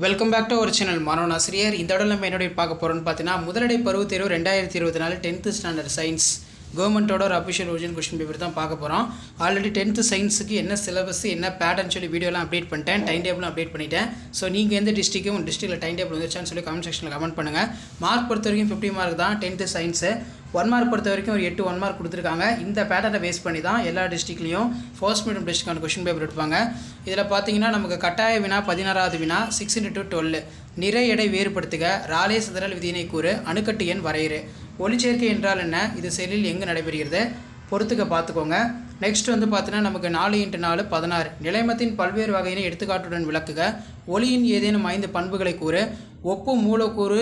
Welcome back to our channel மாணவன் ஆசிரியர். இந்த இடம் நம்ம என்னுடைய பார்க்க போகிறோம்னு பார்த்தீங்கன்னா முதலடை பருவத் தேர்வு 2024 10th ஸ்டாண்டர்ட் சயின்ஸ் கவர்மெண்ட்டோட ஒரு அஃபிஷியல் ஒரிஜினல் கொஸ்டின் பேப்பர் தான் பார்க்க போகிறோம். ஆல்ரெடி 10th சயின்ஸுக்கு என்ன சிலபஸ் என்ன பேட்டர்ன் சொல்லி வீடியோலாம் அப்டேட் பண்ணிட்டேன், டைம் டேபிளும் அப்டேட் பண்ணிட்டேன். ஸோ நீங்கள் எந்த டிஸ்ட்ரிக்டும் உங்கள் டிஸ்ட்ரிக்ட்டில் டைம் டேபிள் வந்துச்சான்னு சொல்லி கமெண்ட் செக்ஷனில் கமெண்ட் பண்ணுங்கள். மார்க் பொறுத்த வரைக்கும் 50 மார்க் தான் 10th சயின்ஸு. 1 மார்க் பொறுத்த வரைக்கும் ஒரு 8 1 மார்க் கொடுத்துருக்காங்க. இந்த பேட்டர்னை பேஸ் பண்ணி தான் எல்லா டிஸ்ட்ரிக்ட்லையும் ஃபர்ஸ்ட் மீடியம் டிஸ்ட்ரிக்டான கொஸ்டின் பேப்பர் எடுப்பாங்க. இதில் பார்த்தீங்கன்னா நமக்கு கட்டாய வினா 16வது வினா 6x12 நிறை எடை வேறுபடுத்துக, ராலே சிதறல் விதியினை கூறு, அணுக்கட்டு எண் வரையறு, ஒளிச்சேர்க்கை என்றால் என்ன, இது செயலில் எங்கு நடைபெறுகிறது, பொறுத்துக்க பார்த்துக்கோங்க. நெக்ஸ்ட் வந்து பார்த்தீங்கன்னா நமக்கு 4x4 16 நிலைமத்தின் பல்வேறு வகையினை எடுத்துக்காட்டுடன் விளக்குக, ஒளியின் ஏதேனும் 5 பண்புகளை கூறு, ஒப்பு மூலக்கூறு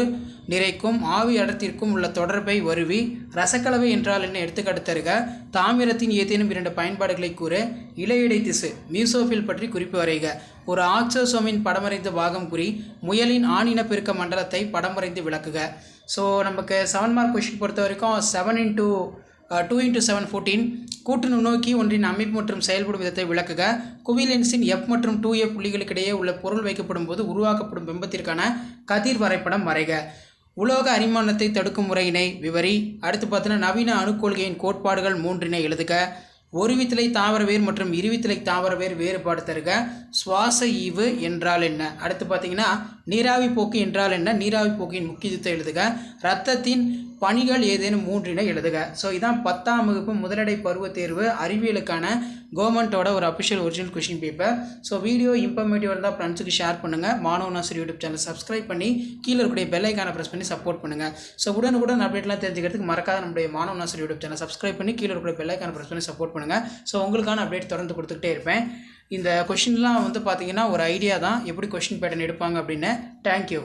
நிறைக்கும் ஆவி அடர்த்திற்கும் உள்ள தொடர்பை வருவி, ரசக்கலவை என்றால் என்ன எடுத்துக்காட்டு தருக, தாமிரத்தின் ஏதேனும் 2 பயன்பாடுகளை கூறு, இலையிடை திசு மியூசோஃபில் பற்றி குறிப்பு வரைக, ஒரு ஆக்சோசோமின் படமறைந்த பாகம் குறி, முயலின் ஆணின பெருக்க மண்டலத்தை படமறைந்து விளக்குக. ஸோ நமக்கு 7 மார்க் கொஸ்டின் பொறுத்த வரைக்கும் 2x7 14 கூட்டு நுண்ணோக்கி ஒன்றின் அமைப்பு மற்றும் செயல்படும் விதத்தை விளக்குக, குவிலென்ஸின் F மற்றும் 2F புள்ளிகளுக்கிடையே உள்ள பொருள் வைக்கப்படும் போது உருவாக்கப்படும் பிம்பத்திற்கான கதிர் வரைபடம் வரைக, உலோக அரிமானத்தை தடுக்கும் முறையினை விவரி. அடுத்து பார்த்தீங்கன்னா நவீன அணுக்கொள்கையின் கோட்பாடுகள் 3 எழுதுக, ஒருவித்திலை தாவரவேர் மற்றும் இருவித்திலை தாவரவேர் வேறுபாடு தருக, சுவாச ஈவு என்றால் என்ன. அடுத்து பார்த்தீங்கன்னா நீராவி போக்கு என்றால் என்ன, நீராவி போக்கின் முக்கியத்துவத்தை எழுதுக, இரத்தத்தின் பணிகள் ஏதேனும் 3 எழுதுக. ஸோ இதான் 10ஆம் வகுப்பு முதலடை பருவத் தேர்வு அறிவியலுக்கான கவர்மெண்ட்டோட ஒரு official original question paper. So video informative இருந்தால் ஃப்ரெண்ட்ஸுக்கு ஷேர் பண்ணுங்கள். மாணவன் ஆசிரியர் யூடியூப் சேனல் சப்ஸ்கிரைப் பண்ணி கீழே இருக்கக்கூடிய பெல் ஐக்கானை ப்ரெஸ் பண்ணி சப்போர்ட் பண்ணுங்கள். ஸோ உடனுக்குடன் அப்டேட்லாம் தெரிஞ்சுக்கிறதுக்கு மறக்காத நம்முடைய மாணவன் ஆசிரியர் யூடியூப் சேனல் சப்ஸ்கிரைப் பண்ணி கீழே இருக்கக்கூடிய பெல் ஐக்கானை ப்ரெஸ் பண்ணி சப்போர்ட் பண்ணுங்கள். ஸோ உங்களுக்கான அப்டேட் தொடர்ந்து கொடுத்துக்கிட்டே இருப்பேன். இந்த கொஷின்லாம் வந்து பார்த்தீங்கன்னா ஒரு ஐடியா தான் எப்படி கொஷின் பேட்டர்ன் எடுப்பாங்க அப்படின்னு. தேங்க்யூ.